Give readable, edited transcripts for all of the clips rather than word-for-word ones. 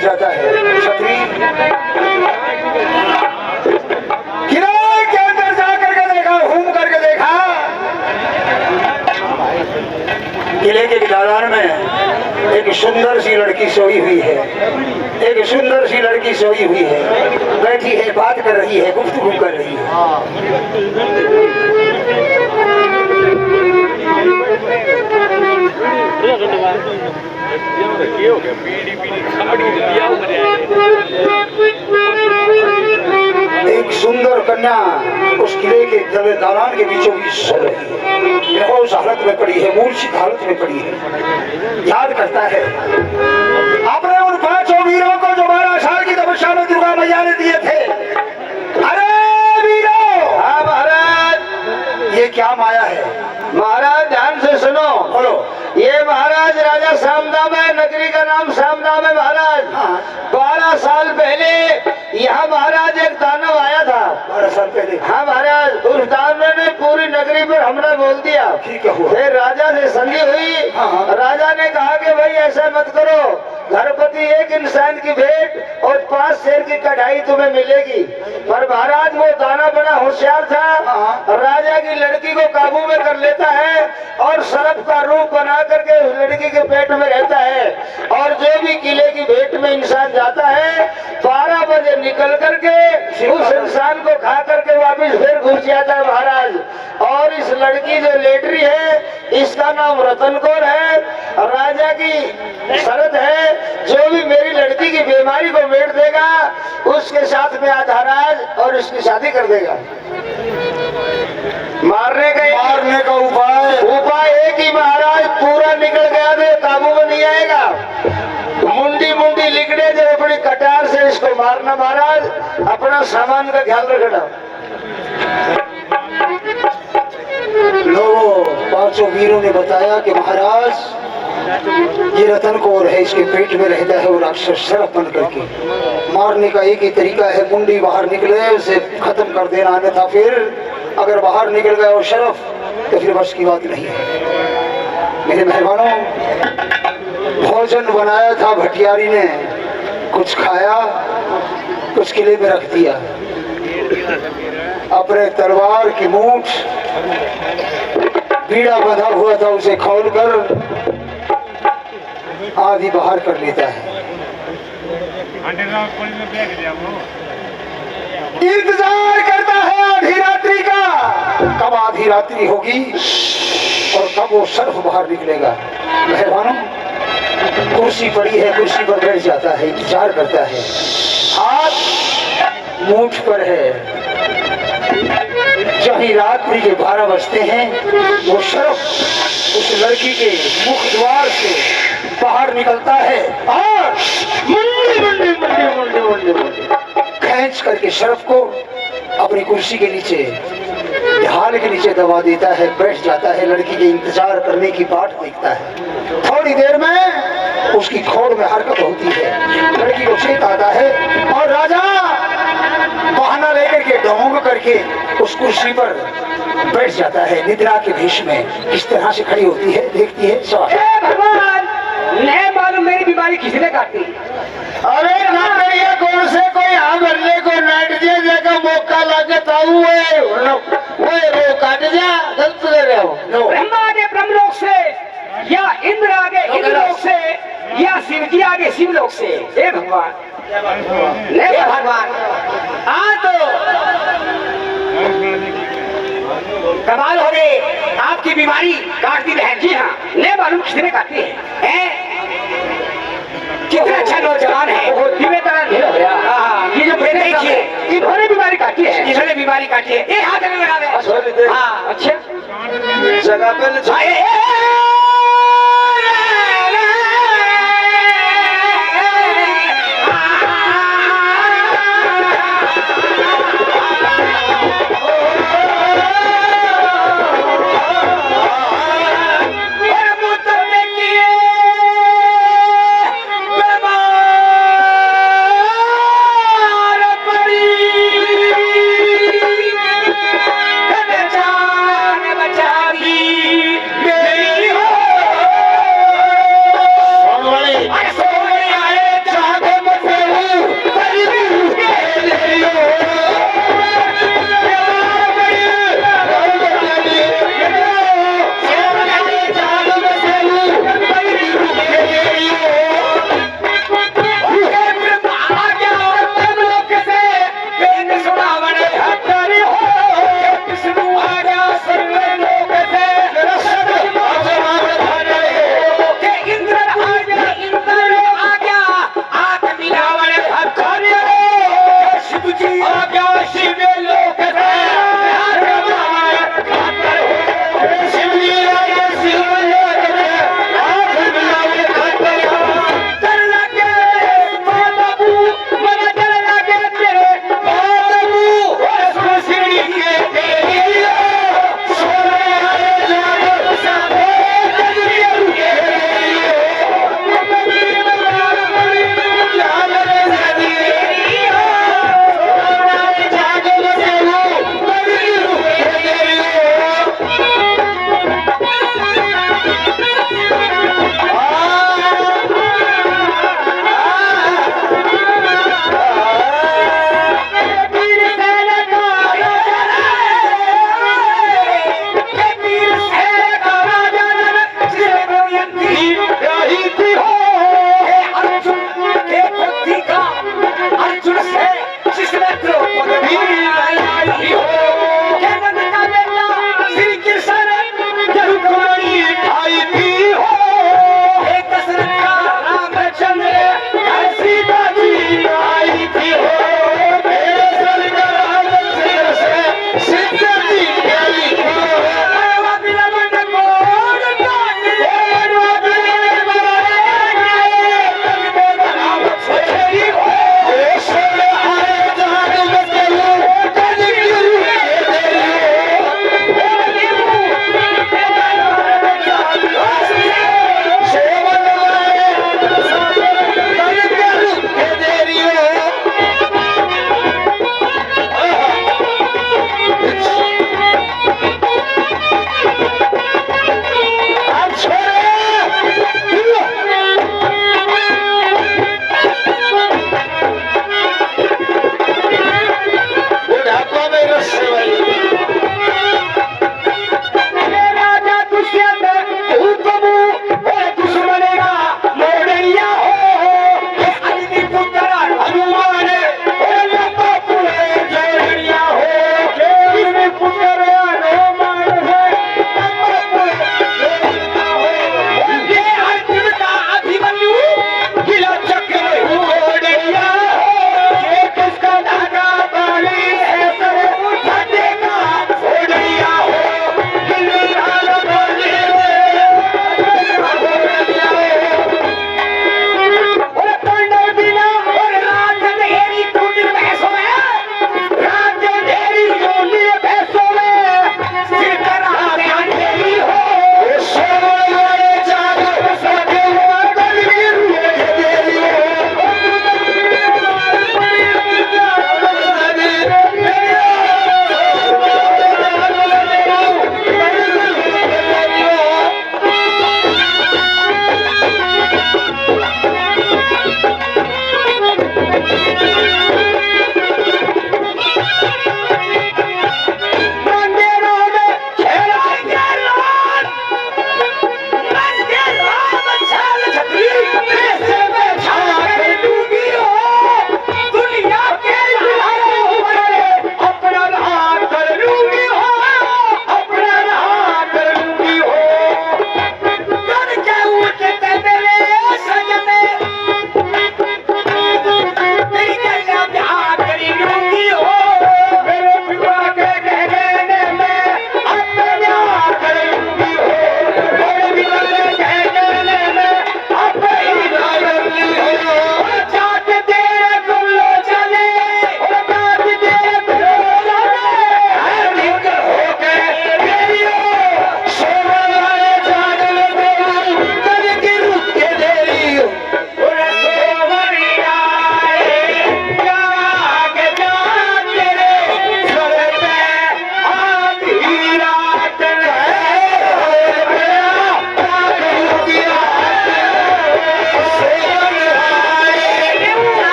पहुंच जाता है। छतरी किले के अंदर जाकर के देखा, घूम करके देखा, किले के दीवार में एक सुंदर सी लड़की सोई हुई है। एक सुंदर सी लड़की सोई हुई है, बैठी है, बात कर रही है, गुफ्तगू कर रही है। एक सुंदर कन्या उस किले के दालान के बीचों बीच सो रही है, बेहोश हालत में पड़ी है, मूर्छित हालत में पड़ी है। याद करता है अपने उन 5 वीरों को जो 12 साल की तपस्या में दुर्गा मैया ने दिए थे। अरे वीरों! हाँ महाराज। ये क्या माया है? महाराज ध्यान से सुनो। बोलो। ये महाराज राजा सामदाम है, नगरी का नाम सामदाम है महाराज। 12 साल पहले यहाँ महाराज एक दानव आया था। 12 साल पहले? हाँ महाराज, उस दानव ने पूरी नगरी पर हमला बोल दिया। ठीक है हुआ। फिर राजा से संधि हुई। राजा ने कहा कि भाई ऐसा मत करो, घरपति एक इंसान की भेंट और 5 शेर की कढ़ाई तुम्हें मिलेगी। पर महाराज वो दाना बड़ा होशियार था, राजा की लड़की को काबू में कर लेता है और सर्प का रूप बना करके उस लड़की के पेट में रहता है। और जो भी किले की भेंट में इंसान जाता है 12 बजे निकल करके उस इंसान को खा करके वापिस फिर घुस जाता है महाराज। और इस लड़की जो लेटरी है इसका नाम रतन कौर है। राजा की शर्त है जो भी मेरी लड़की की बीमारी को मेट देगा उसके साथ में आधाराज और उसकी शादी कर देगा। मारने का उपाय एक ही महाराज, पूरा निकल गया तो काबू में नहीं आएगा। मुंडी लिखने जो अपनी कटार से इसको मारना महाराज, अपना सामान का ख्याल रखना। लोगों 5 वीरों ने बताया कि महाराज ये रतन कौर है, इसके पेट में रहता है और राक्षस सर्प बन करके। मारने का एक ही तरीका है, मुंडी बाहर निकले उसे खत्म कर देना, अन्यथा फिर अगर बाहर निकल गया वो शरफ तो फिर बस की बात नहीं है। मेरे मेहमानों, भोजन बनाया था भटियारी ने, कुछ खाया, कुछ किले में रख दिया। अपने तलवार की मूठ पीड़ा बंधा हुआ था उसे खोलकर आधी बाहर कर लेता है। इंतजार करता है आधी रात्रि का, कब आधी रात्रि होगी और कब वो सर्फ बाहर निकलेगा। मेहरबानों, कुर्सी पड़ी है, कुर्सी पर बैठ जाता है, इंतजार करता है, हाथ मूठ पर है। जब ही रात्रि के 12 बजते हैं वो सर्फ उस लड़की के मुख द्वार से बाहर निकलता है और खींच करके शरफ को अपनी कुर्सी के नीचे, ढाल के नीचे दबा देता है, बैठ जाता है, लड़की के इंतजार करने की बाट देखता है। थोड़ी देर में उसकी खोड़ में हरकत होती है, लड़की को चेत आता है और राजा बहाना लेकर के ढोंग करके उस कुर्सी पर बैठ जाता है। निद्रा के भेष में किस तरह से खड़ी होती है, देखती है। भगवान, नहीं मालूम मेरी बीमारी किसने काटी। अरे ये कौन से कोई हमले को नाट दिया मौका लगता वो काट जा, गलत कर रहे हो। ब्रह्मा आगे ब्रह्मलोक से या इंद्र आगे इंद्रलोक से या शिव जी आगे शिवलोक से। हे भगवान, नहीं भगवान, तो कमाल हो गए, आपकी बीमारी काटती बहन। जी हाँ, नहीं मालूम किसने काटी है। कितना अच्छा नौजवान है, वो धीमे तरह ढील हो गया। ये जो देखिए इन्होंने बीमारी काटी है, इन्होंने बीमारी काटी है। ये हाथ में लगा दे। हाँ अच्छा जगह पे मेरी हो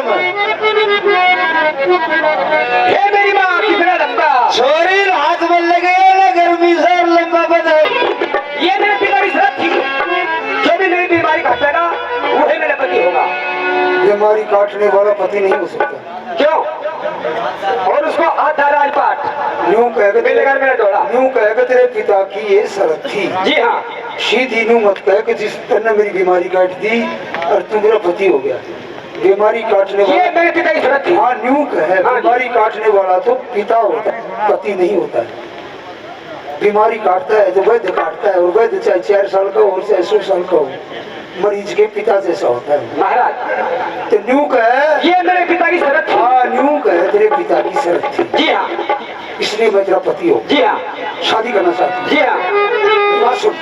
हे मेरी माँ कितना लंबा छोरी हाथ में लगे ना गर्मी से लंबा बना। ये मेरे पिता की शर्त थी, जो भी मेरी बीमारी काटेगा वही मेरा पति होगा। बीमारी काटने वाला पति नहीं हो सकता। क्यों? और उसको आधा राजपाट यूं कह के मेरे घर में डोला। यूं कह के तेरे पिता की ये शर्त थी। जी हाँ, सीधी यूं मत कह कि जिस तरह मेरी बीमारी काट दी और तू मेरा पति हो गया। बीमारी काटने ये वाला मेरे पिता की शर्त थी। हाँ यूं कह, हाँ। बीमारी काटने वाला तो पिता होता है, पति नहीं होता है। बीमारी काटता है तो वैद्य काटता है, और वैद्य चाहे 4 साल का हो चाहे 100 साल का हो, मरीज के पिता जैसा होता है। महाराज तो न्यू कह, ये मेरे पिता की शर्त थी। हाँ न्यू कह तेरे पिता की शर्त थी, जी हाँ, इसलिए मैं तेरा पति हूँ, जी हाँ, शादी करना चाहती हूँ। जी हाँ। बात सुन।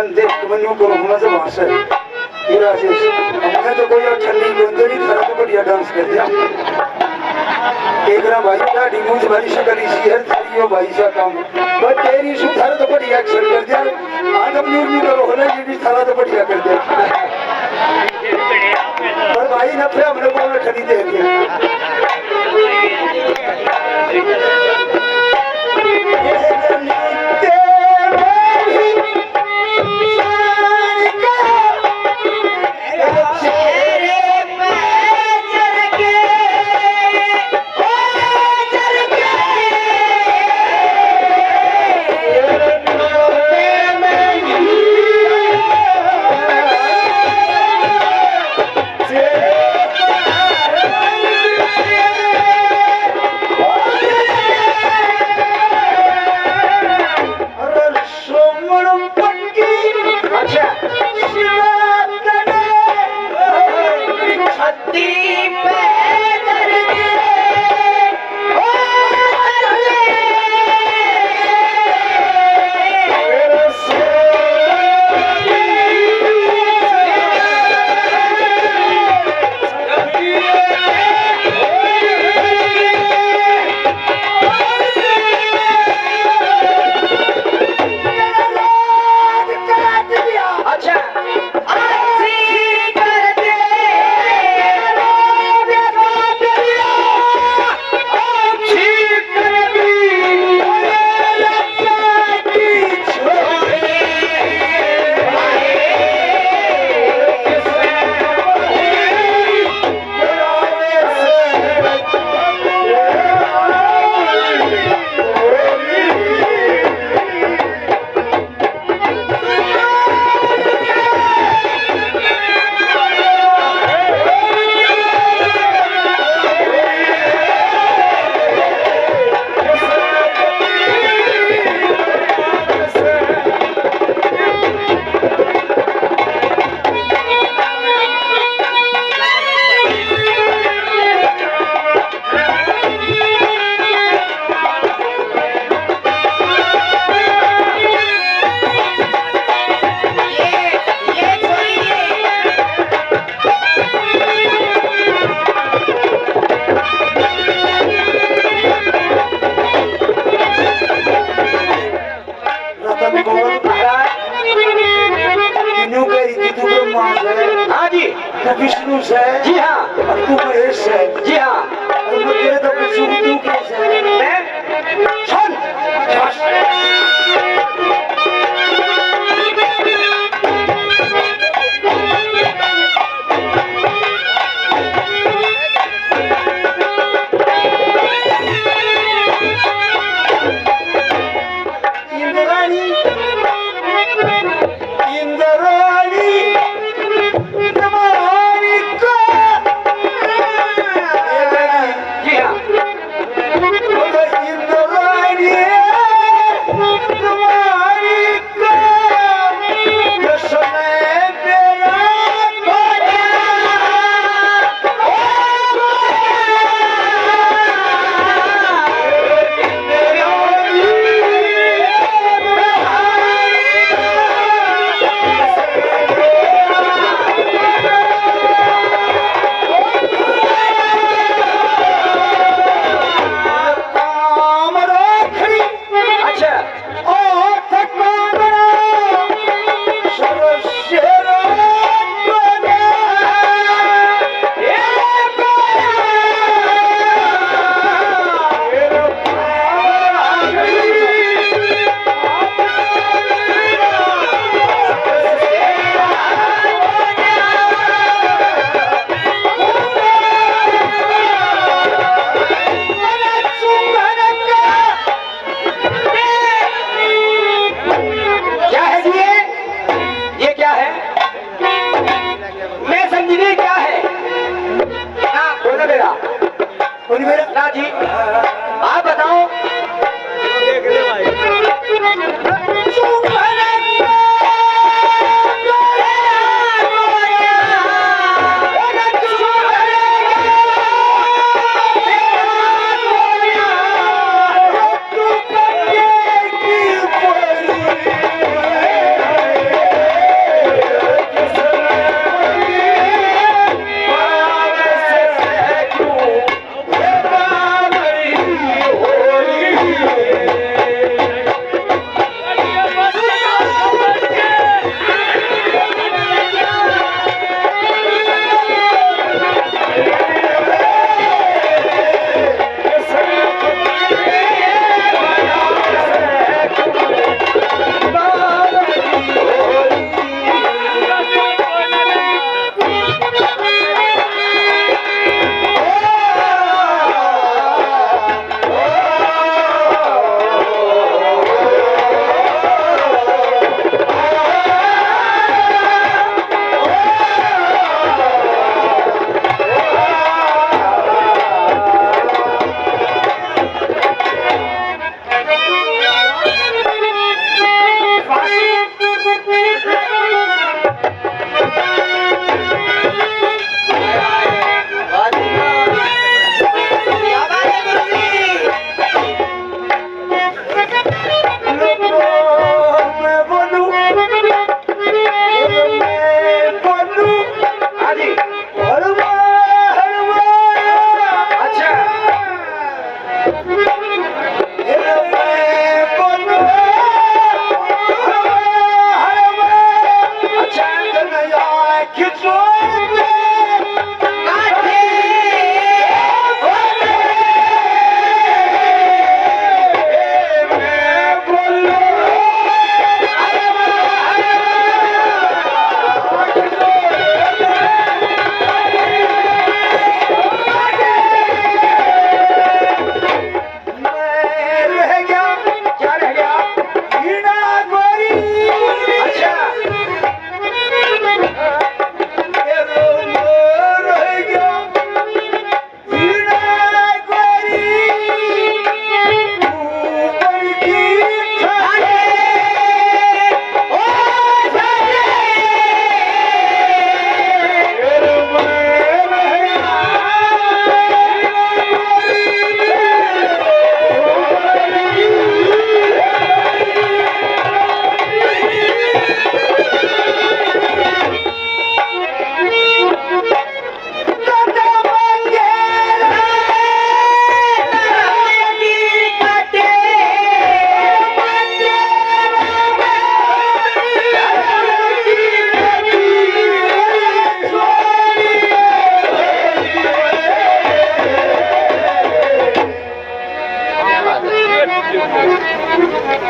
कन देख के मनु को मजा वासे ये राजेश हमने तो कोई ठंडी गोंदे नहीं था तो बढ़िया डांस कर दिया एकरा भाई का डिमूज भाई शक्ल इसी है तेरी भाई सा काम बस तेरी सुधार तो बढ़िया एक्शन कर दिया आदम न्यूर न्यूर करो होना ये भी थाला तो बढ़िया कर दिया पर भाई न फिर हमने को ठंडी दे दिया विष्णु से जी हाँ और तू महेश से जी हाँ और मैं तेरे तो कुछ तू कैसे मैं सुन जी आप बताओ।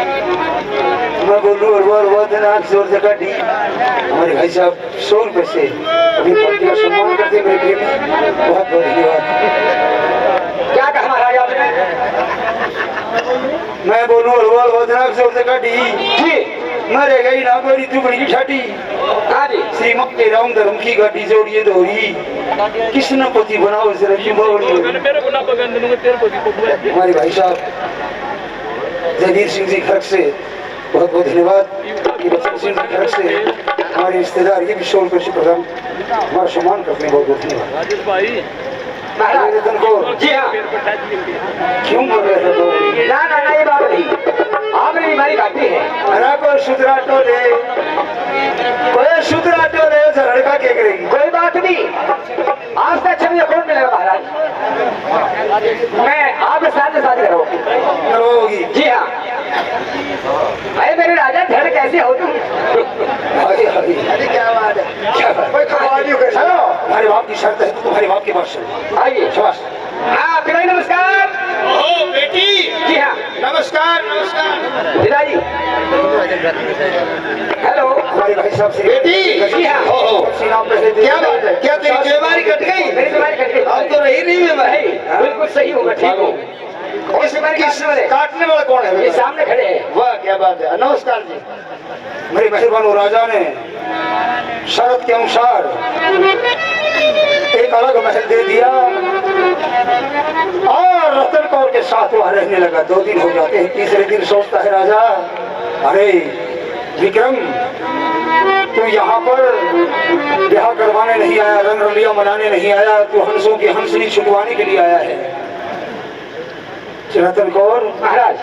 मैं बोलूँ अरवा देना जोर से काटी हमारे भाई साहब 100 रुपए से अभी पार्टी का सम्मान करते मेरे प्रेमी बहुत बहुत धन्यवाद। क्या कहा महाराज आपने? मैं बोलूँ अरवा देना जोर से काटी जी मरे गई ना गोरी तू बड़ी ठाटी हाँ जी श्रीमत के राम धर्म की गाड़ी जोड़िए दोहरी किसने पति बनाओ जरा हमारे भाई साहब जगीर सिंह जी खर्क से बहुत बहुत धन्यवाद। बच्चन सिंह जी खर्क से हमारे रिश्तेदार ये भी 100 रुपये से प्रदान हमारा सम्मान करते हैं बहुत बहुत धन्यवाद। महाराज को जी हाँ क्यों बोल रहे थे तो ना ना ना ये बात नहीं आपने बीमारी काटी है अरे कोई सुधरा टोले कोई सुधरा टोले लड़का क्या करेगी कोई बात नहीं आज तक अच्छा मुझे कौन मिलेगा महाराज मैं आपके साथ में शादी करोगी जी हाँ अरे मेरे राजा धड़ कैसे हो तुम अरे क्या बात है क्या बात चलो हमारे बाप की शर्त है तो तुम्हारे बाप के पास चलो आइए शाबाश। हाँ पिताजी नमस्कार ओहो बेटी जी हाँ नमस्कार नमस्कार पिताजी हेलो हमारे भाई साहब से बेटी जी हाँ ओहो सीना पहले दे क्या बात है क्या तेरी बीमारी कट गई मेरी बीमारी कट गई अब तो रही नहीं बीमारी बिल्कुल सही होगा ठीक हो इस बीमारी काटने वाले काटने वाला कौन है ये सामने खड़े हैं वाह क्या बात है नमस्कार जी मेरे मेहरबान राजा ने शर्त के अनुसार एक अलग महल दे दिया और रतन कौर के साथ वहां रहने लगा। 2 दिन हो जाते हैं तीसरे दिन सोचता है राजा अरे विक्रम तू यहाँ पर ब्याह करवाने नहीं आया रंग रलिया मनाने नहीं आया तू हंसों की हंसनी छुटवाने के लिए आया है। रतन कौर महाराज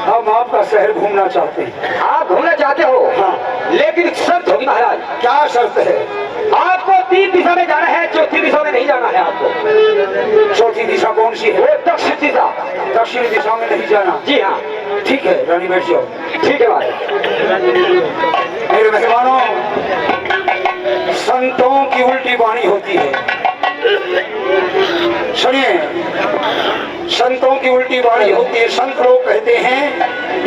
हम आपका शहर घूमना चाहते हैं। आप घूमना चाहते हो हाँ। लेकिन शर्त होगी महाराज क्या शर्त है? आपको 3 दिशा में जाना है चौथी दिशा में नहीं जाना है आपको। चौथी दिशा कौन सी है? वो दक्षिण दिशा दक्षिण दिशा में नहीं जाना। जी हाँ ठीक है रानी बैठ जाओ। ठीक है महाराज मेरे मेहमानों संतों की उल्टी वाणी होती है सुनिए संतों की उल्टी वाणी होती है। संत लोग कहते हैं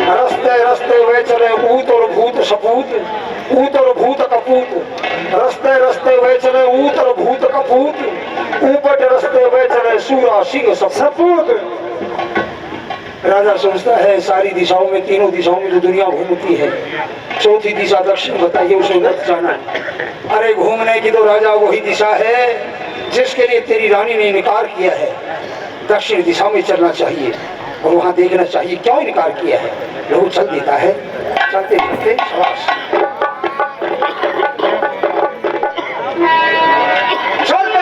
रस्ते रस्ते वे चले ऊत और भूत सपूत ऊत और भूत कपूत रस्ते रस्ते वे चले ऊत और भूत कपूत ऊपट रस्ते वे चले सूरा सिंह सपूत। राजा सोचता है सारी दिशाओं में तीनों दिशाओं में जो दुनिया घूमती है चौथी दिशा दक्षिण बताइए उसे मत जाना। अरे घूमने की तो राजा वही दिशा है जिसके लिए तेरी रानी ने इनकार किया है। दक्षिण दिशा में चलना चाहिए और वहां देखना चाहिए क्यों इनकार किया है। लोग चल देता है चलते चलते चलते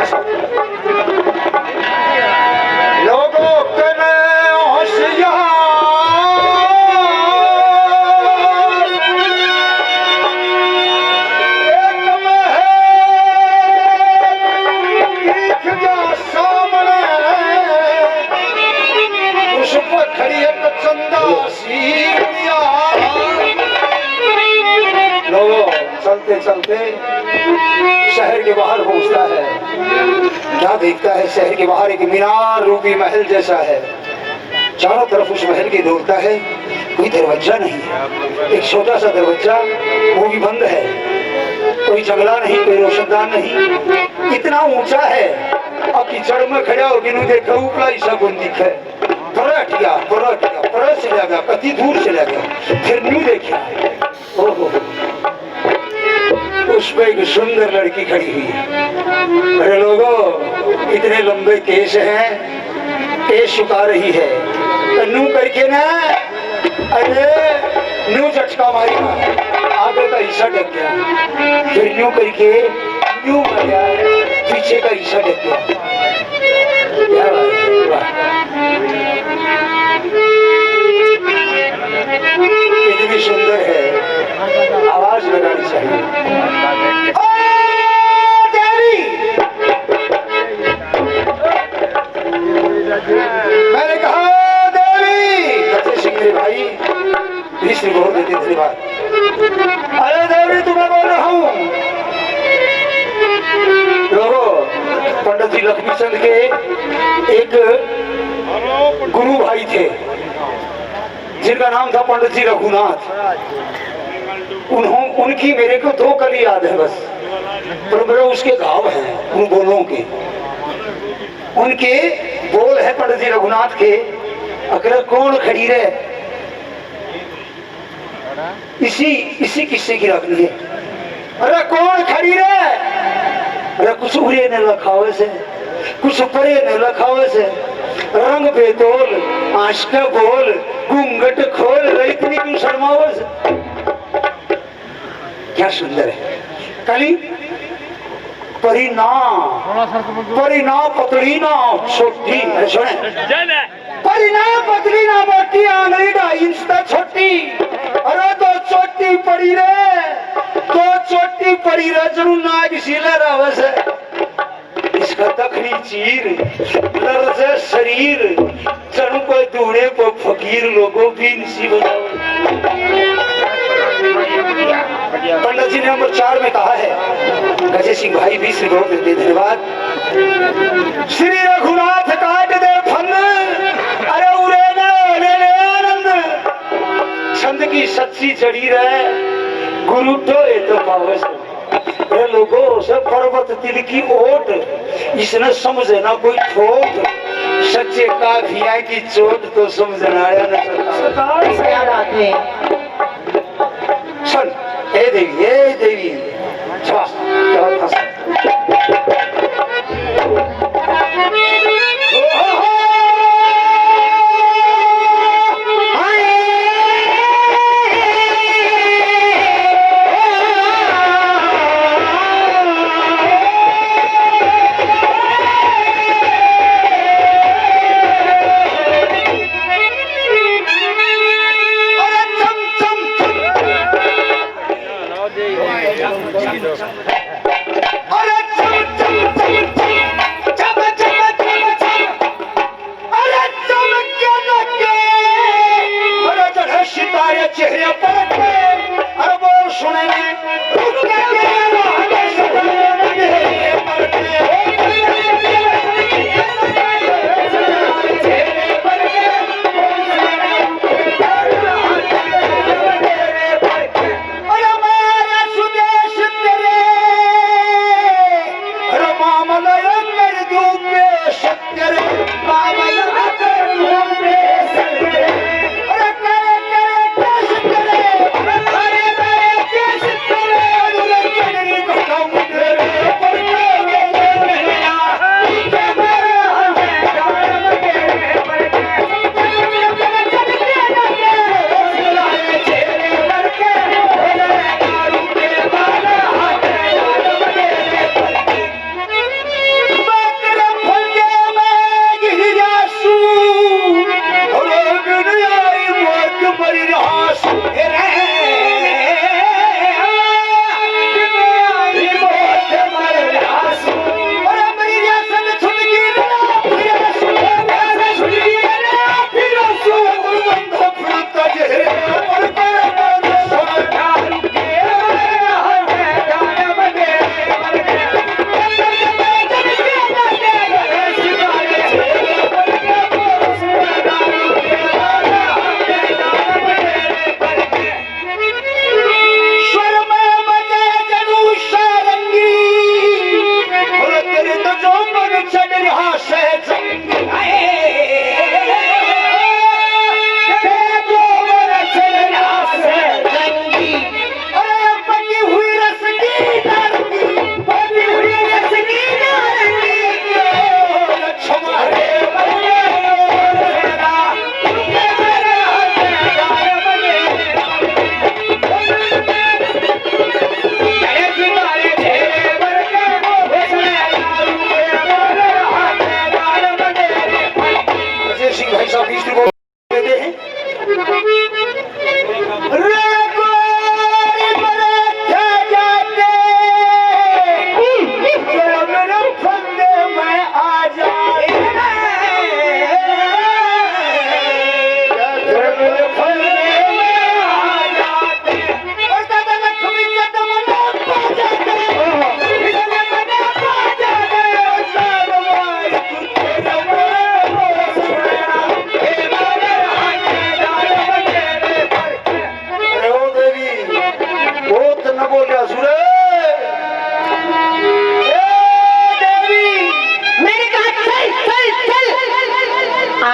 चलते लोगों के होशियार चलते चलते शहर के बाहर पहुंचता है। क्या देखता है शहर के बाहर एक मीनार रूपी महल जैसा है। चारों तरफ उस महल के दौड़ता है कोई दरवाजा नहीं है। एक छोटा सा दरवाजा वो भी बंद है। कोई जंगला नहीं कोई रोशनदान नहीं इतना ऊंचा है। अब जड़ में खड़ा हो बिनु देखा ऊपला ईसा गुण दिख है परट चला गया कति दूर चला गया फिर न्यू देखा ओहो उस पे एक सुंदर लड़की खड़ी हुई है। अरे लोगों इतने लंबे केस हैं केस छुपा रही है तो नू करके ना अरे नू झटका मारेगा आगे का हिस्सा ढक गया फिर न्यू करके न्यू मारा पीछे का हिस्सा ढक गया। क्या बात है इतनी सुंदर है आवाज लगानी चाहिए। मैंने कहा देवी बच्चे सिंह मेरे भाई भीष्म बहुत देते धन्यवाद। अरे देवी तुम्हें बोल रहा हूँ लोगों पंडित जी लक्ष्मी चंद के एक गुरु भाई थे जिनका नाम था पंडित जी रघुनाथ। उनकी मेरे को 2 कली याद है बस, पर मेरे उसके घाव हैं उन बोलों के। उनके बोल है पंडित जी रघुनाथ के, अगर कौन खड़ी रहे, इसी किस्से की रखनी है। अरे कौन खड़ी रहे, अरे कुछ उड़े न लखावे से, कुछ परे न लखावे से, रंग बेतोल आंख का बोल, घूंघट खोल रही इतनी क्यों शर्मावे से। क्या सुंदर है कली। परिना पतली ना छोटी, सुने परिना पतली ना मोटी, आंगली 2.5 इंच तक छोटी। अरे तो चोटी पड़ी रे, तो चोटी पड़ी रे, जरूर ना किसी लहरावे से। इसका दखनी चीर लर्जे शरीर, जरूर कोई दूने को फकीर लोगों भी नसीब पंडित जी ने नंबर 4 में कहा है, गजे सिंह भाई 20 रुपये देते, धन्यवाद। श्री रघुनाथ काट दे फन, अरे उरे ने आनंद, छंद की सच्ची जड़ी रहे, गुरु टोए तो पावस। अरे लोगों से पर्वत तिल की ओट, इसने समझे ना कोई ठोट, सच्चे काफिया की चोट तो समझना आया न। सुन ए देवी शाबाश, क्या था। चेहरे पर अरे बोल सुने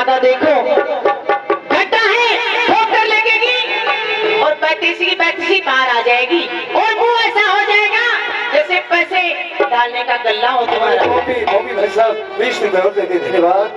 ज्यादा देखो, घटा है ठोकर लगेगी और पैंतीस की पैंतीस बाहर आ जाएगी और मुंह ऐसा हो जाएगा जैसे पैसे डालने का गल्ला हो तुम्हारा। मोबी भाई साहब 20 रुपए और देते, धन्यवाद।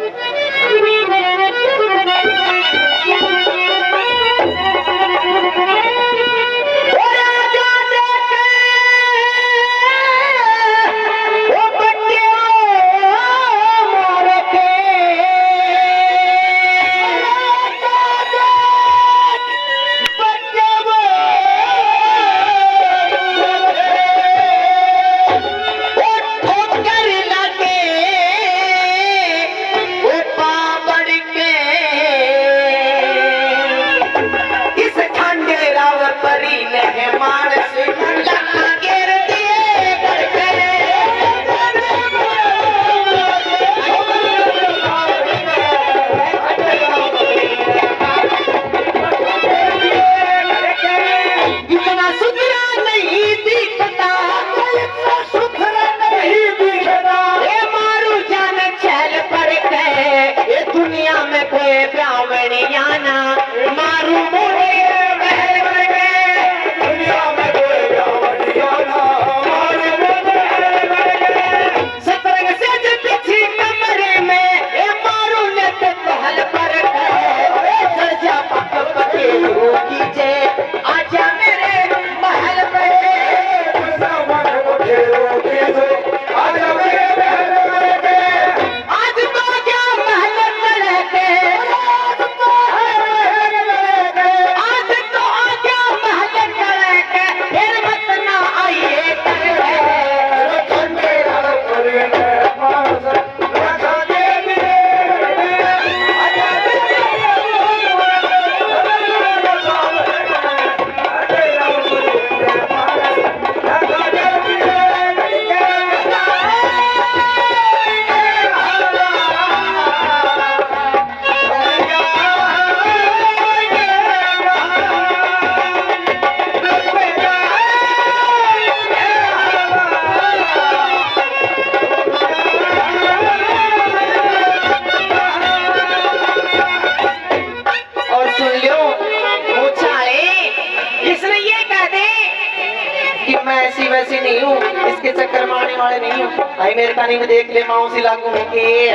वैसी नहीं हूँ, इसके चक्कर में आने वाले नहीं हूँ। भाई मेरे कहानी में देख ले माओ सी लागू होंगे।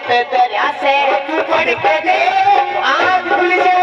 दरिया से तू पढ़ के दे आग खुल जा।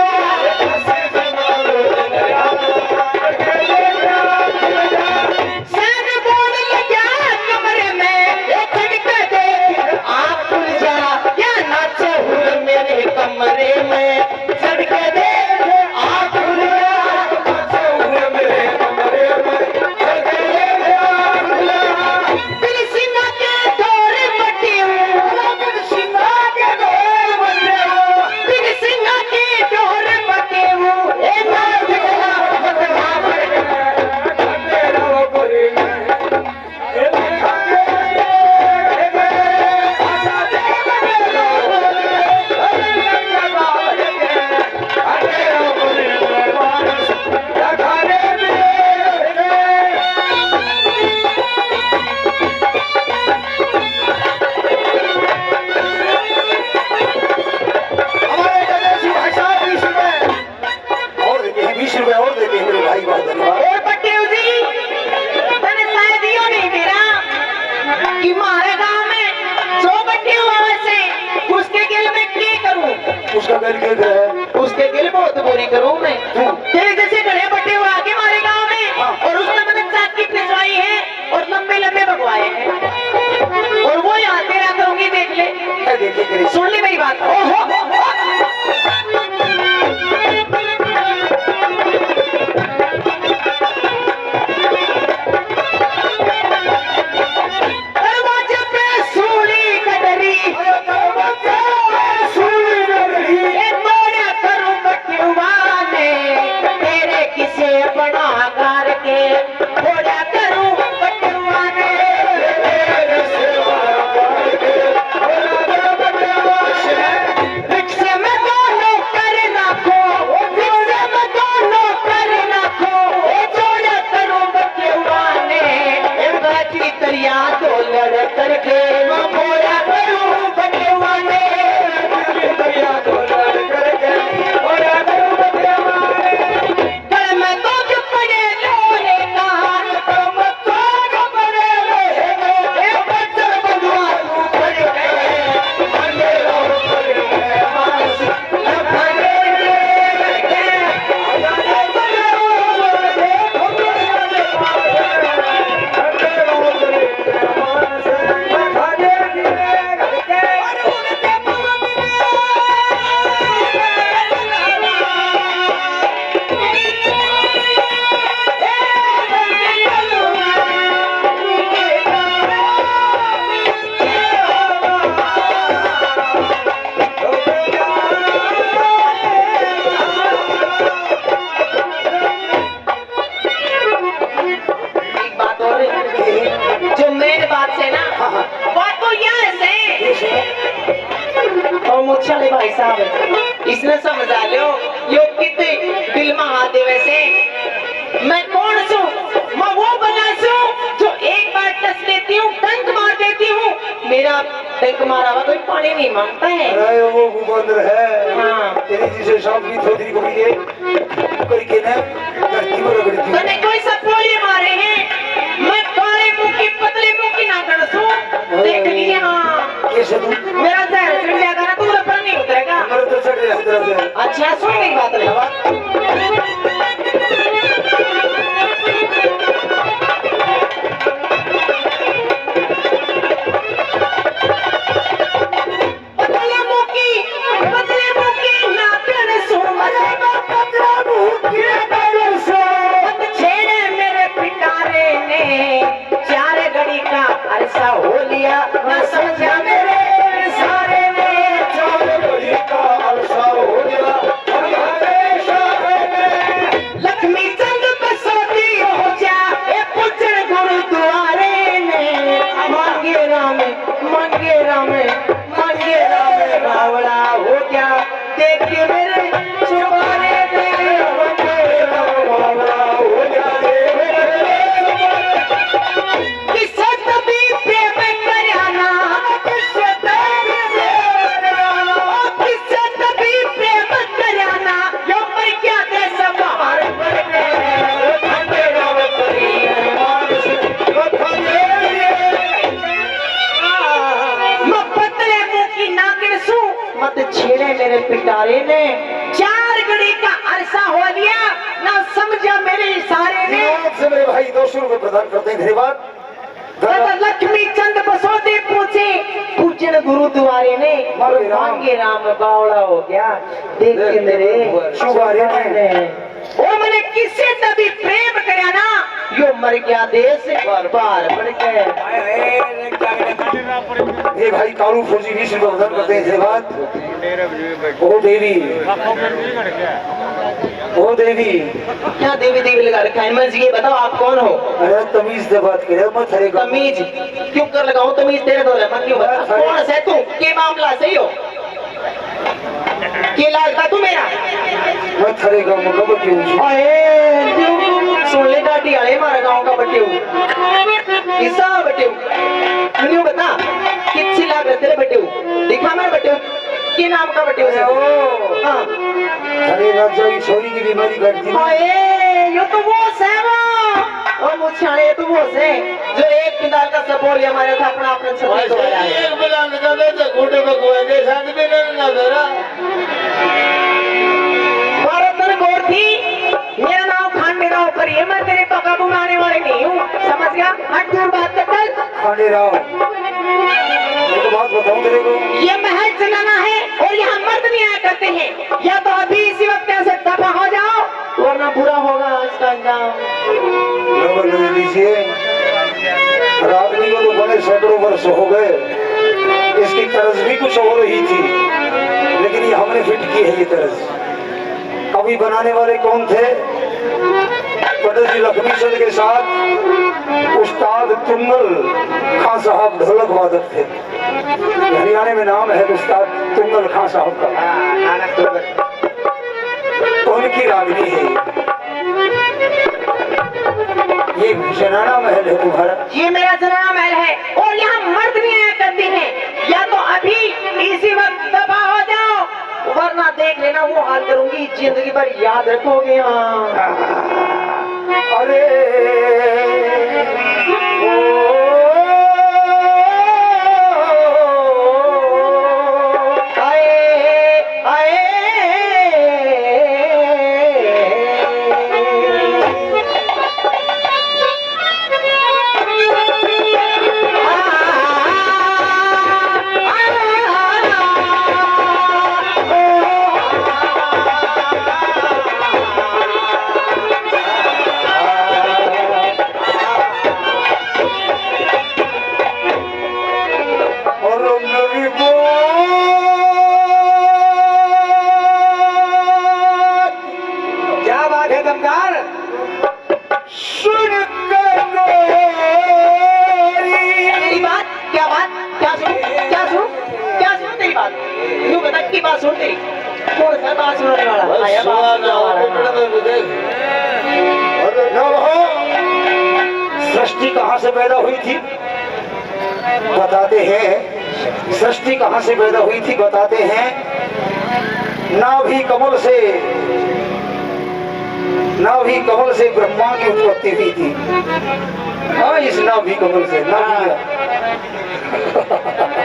उसका गल के है, उसके गिल बहुत बुरी करूं मैं। तेरे जैसे बड़े बट्टे हुआ आगे हमारे गांव में और उसने मैंने चाकी भिजवाई है और लंबे लंबे भगवाए हैं और वो यहाँ तेरा करूंगी। देख ले, सुन ले मेरी बात। साहब इसने समझा लो यो कितने दिल में आते वैसे मैं कौन सू मैं वो बना सू जो एक बार टच लेती हूँ टंक मार देती हूँ मेरा टंक मारा हुआ कोई पानी नहीं मांगता है। अरे वो बंदर है हाँ। तेरी जिसे शाम की थोड़ी को मिले करके ना धरती पर रगड़ी थी। तने कोई सपोली मारे हैं मैं काले मुंह की पतले मुंह की ना कर सू देख लीजिए। हाँ कैसे तू मेरा जहर चढ़ जाएगा ना तू ऊपर नहीं उतरेगा। मेरे तो चढ़ रहा तेरा से अच्छा सुन मेरी बात नहीं ऐसा हो लिया ना समझा मेरे सारे ने का अरसा हो गया लक्ष्मी चंद बसोती हो जा ए पुत्र गुरुद्वारे ने मांगे राम रावड़ा हो गया देख के मेरे चुबारे दे छेड़े मेरे पिटारे ने 4 घड़ी का अरसा हो लिया ना समझा मेरे इशारे ने। से मेरे भाई 200 रुपए प्रदान करते हैं धन्यवाद। लक्ष्मी चंद बसोते पूछे पूजन गुरुद्वारे ने मांगे राम बावड़ा हो गया देख के मेरे शुभारे ने ओ मैंने किससे तभी प्रेम करया ना यो मर गया देश बार बढ़ गए। ये भाई कालू फौजी 20 रुपए प्रदान करते हैं धन्यवाद। ओ देवी क्या देवी देवी लगा रखा है मैं ये बताओ आप कौन हो। अरे तमीज से बात करे मत हरे तमीज क्यों कर लगाऊं तमीज तेरे दो मैं क्यों बता कौन है तू के मामला सही हो के लागता तू मेरा मत हरे गाँव में कब क्यों सुन ले गाड़ी आए हमारा गाँव का बट्टे किसा बट्टे मुझे बता कितनी लाग रहे तेरे बट्टे दिखा मेरे बट्टे के नाम का बट्टे हाँ अरे राजा की छोरी की बीमारी घटती है। ये तो वो है वो मुझे तो वो है जो एक किनार का सपोल हमारे था अपना अपना छत्तीस हो रहा है एक बिना निकाले तो घोटे बगवाए के साथ भी ना मेरा भारत गोर थी मेरा नाम खांडे राव पर ये मैं तेरे पका बुलाने वाले नहीं हूँ समझ गया हट दूर बात कर खांडे राव एक बात बताऊं तेरे को ये महल जनाना है और यहाँ मर्द नहीं आया करते हैं या तो अभी इसी वक्त ऐसे दफा हो जाओ वरना बुरा होगा इसका अंजाम। नंबर ले लीजिए रागनी को तो बने सैकड़ों वर्ष हो गए इसकी तरज भी कुछ हो रही थी लेकिन ये हमने फिट की है ये तरज। कवि बनाने वाले कौन थे पंडित जी लक्ष्मी चंद के साथ उस्ताद तुंगल खां साहब ढोलक वादक थे। हरियाणा में नाम है उस्ताद तुंगल खां साहब का उनकी रागनी है ये जनाना महल है तुम्हारा। ये मेरा जनाना महल है और यहाँ मर्द नहीं आया करते हैं या तो अभी इसी वक्त दफा हो जाओ वरना देख लेना वो हाल करूंगी जिंदगी भर याद रखोगे। अरे गजब की बात सुन रही। कौन सा बात सुनाने वाला? आया बात सुनाने वाला। सृष्टि कहाँ से पैदा हुई थी बताते हैं। सृष्टि कहाँ से पैदा हुई थी बताते हैं। नाभि कमल से ब्रह्मा की उत्पत्ति हुई थी। हाँ, इस नाभि कमल से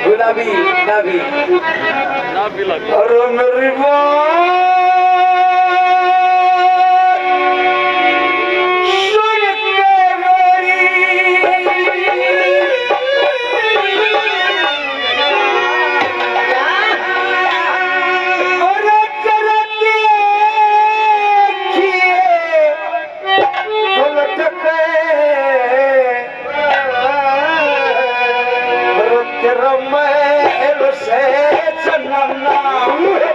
गुलाबी नाभी अरे मेरी बात सुन के अरे जरा देखिए पलट के तेरा महल से चलना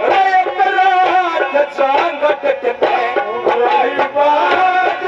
रे तेरा चांगट के रे बात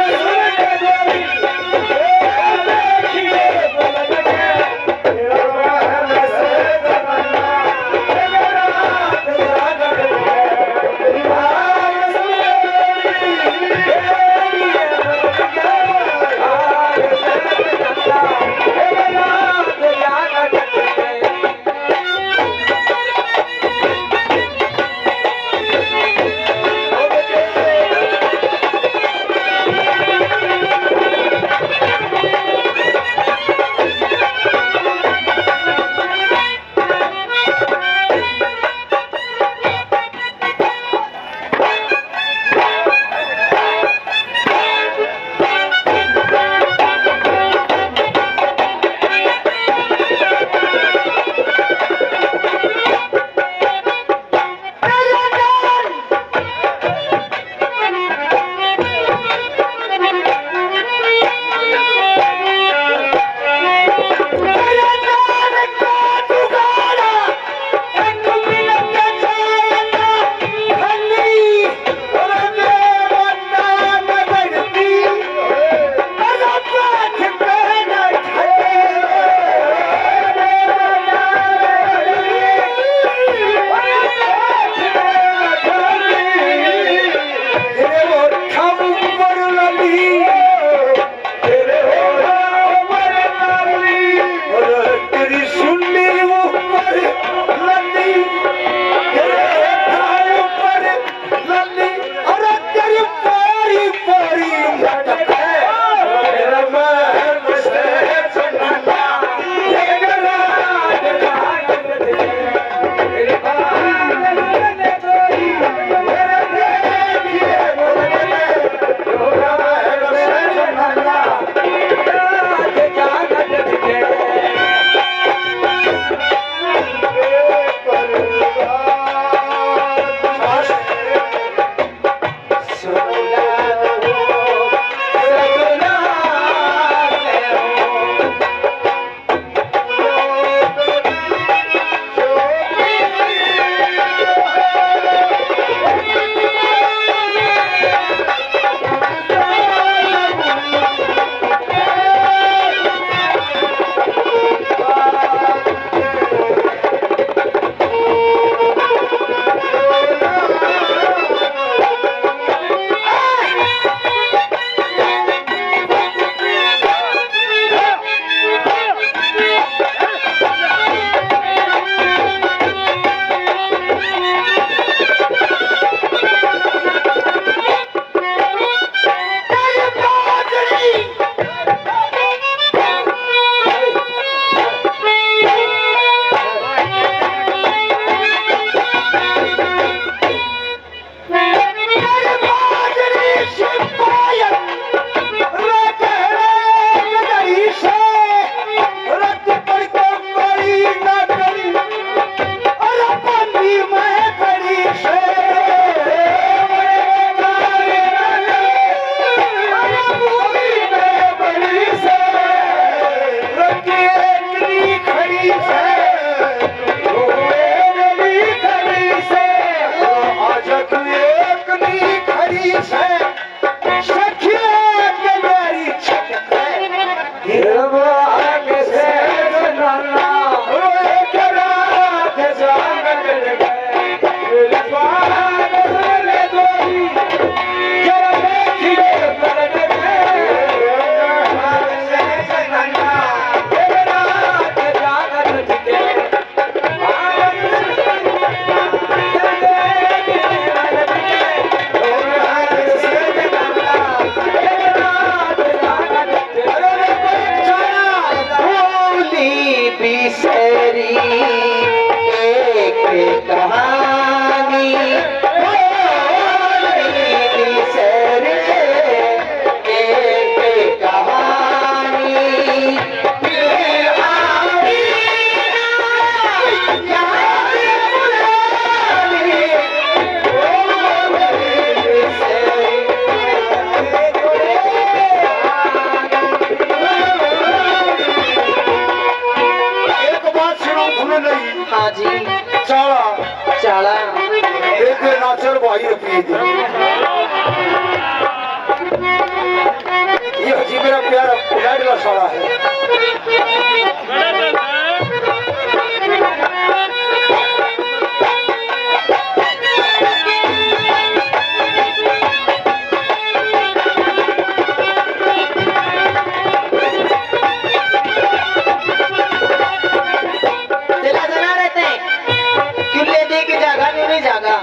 कहानी सर एक कहानी एक बात सुनो तुम्हें नहीं हाँ जी चाला चाला एक नाचर भाई रखी थी ये जी मेरा प्यारा लाडला साला है चला जना रहते हैं चूल्हे दे के जागा नहीं जागा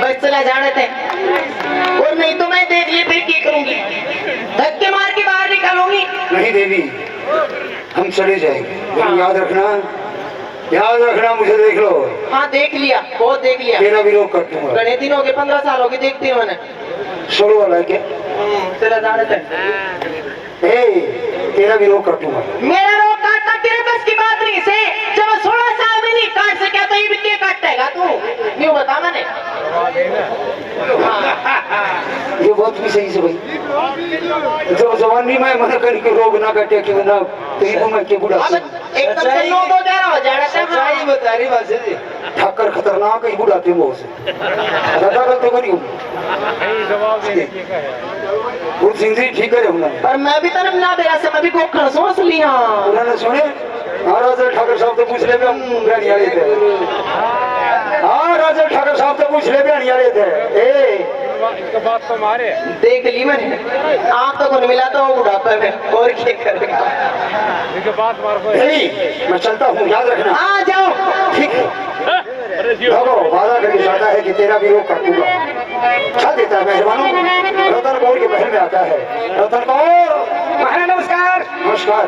बस चला जाने थे और नहीं तो मैं देख लिए फिर की करूंगी धक्के मार के बाहर निकालूंगी नहीं देवी हम चले जाएंगे लेकिन याद रखना मुझे देख लो हाँ देख लिया बहुत देख लिया तेरा विरोध कर दूंगा घने दिन हो गए 15 साल हो गए देखती हूँ मैंने 16 वाला है क्या चला जाने थे तेरा विरोध कर दूंगा मेरा रोग काटना तेरे बस की बात नहीं से जब 16 साल में नहीं काट सका तो ये भी क्या काटेगा तू क्यों बता मैंने ये बात भी सही से भाई जब जवानी में मन करके रोग ना कटे क्यों ना तो ये मैं के बुढ़ा एकदम से नो तो जा रहा हो जाना सच्चाई बता रही बात जी ठाकर खतरनाक है बुढ़ाते मोह से दादा गलती करी वो सिंह जी ठीक है उन्होंने पर मैं भी तरफ ना बेरा से मैं भी गोखर सोच लिया उन्होंने सुने राजा ठाकर साहब तो पूछ ले भी हम बयानी वाले थे हाँ राजा ठाकर साहब तो पूछ ले बयानी वाले थे बात तो मारे देख ली मैंने आप तो कौन मिला तो बुढ़ापे में और क्या करेगा बात मार मैं चलता हूँ याद रखना आ जाओ ठीक है वादा करके चाहता है कि तेरा विरोध कर दूंगा चल देता आता है मेहरबानों, रतन कौर के महल में आता है। रतन कौर महाराज नमस्कार। नमस्कार।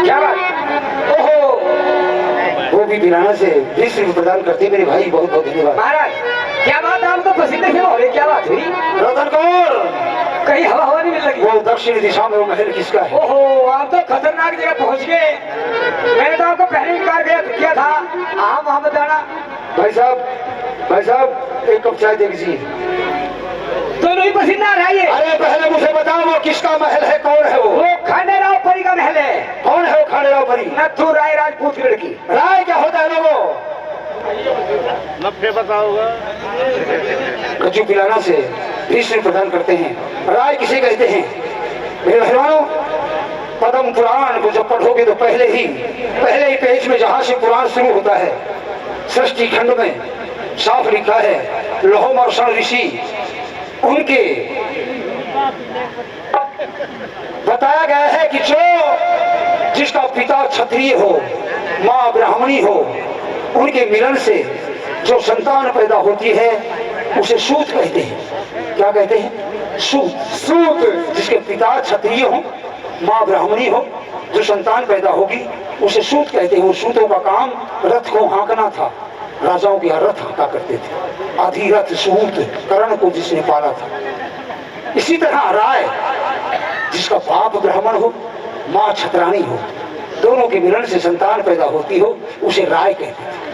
क्या बात? ओहो वो भी बिराना से 20 रुपये प्रदान करते मेरे भाई, बहुत बहुत धन्यवाद। महाराज क्या बात, आप तो पसीने से हो रहे, क्या बात हुई? रतन कौर कहीं हवा नहीं मिल लगी? वो दक्षिणी दिशा में वो महल किसका है? ओहो आप तो खतरनाक जगह पहुंच गए। मैंने तो आपको पहले इनकार किया था, आप वहां बताना। भाई साहब एक कप चाय दे दीजिए। दोनों ही पसीना आ रहा है। अरे पहले मुझे बताओ वो किसका महल है, कौन है वो खांडेराव परी का महल है। कौन है वो खांडेराव परी? नथु राय राजपूत की लड़की। राय क्या होता है लोगों? नफे बताओगा। कच्चू पिलाना से 20 रुपये प्रदान करते हैं। राय किसे कहते हैं? मेरे बहनों, पद्म पुराण को जब पढ़ोगे तो पहले ही पेज में जहां से पुराण शुरू होता है, षष्ठी खंड में साफ लिखा है, लोहमर्षण ऋषि उनके बताया गया है कि जिसका पिता क्षत्रिय हो, माँ ब्राह्मणी हो, उनके मिलन से जो संतान पैदा होती है उसे सूत कहते हैं। क्या कहते हैं? सूत। जिसके पिता क्षत्रिय हो, माँ ब्राह्मणी हो, जो संतान पैदा होगी उसे सूत कहते हैं। वो सूतों का काम रथ को हाँकना था। राजाओं के यहाँ रथ हाँका करते थे। आधी रथ सूत कर्ण को जिसने पाला था। इसी तरह राय, जिसका बाप ब्राह्मण हो, माँ छत्राणी हो, दोनों के मिलन से संतान पैदा होती हो, उसे राय कहते थे।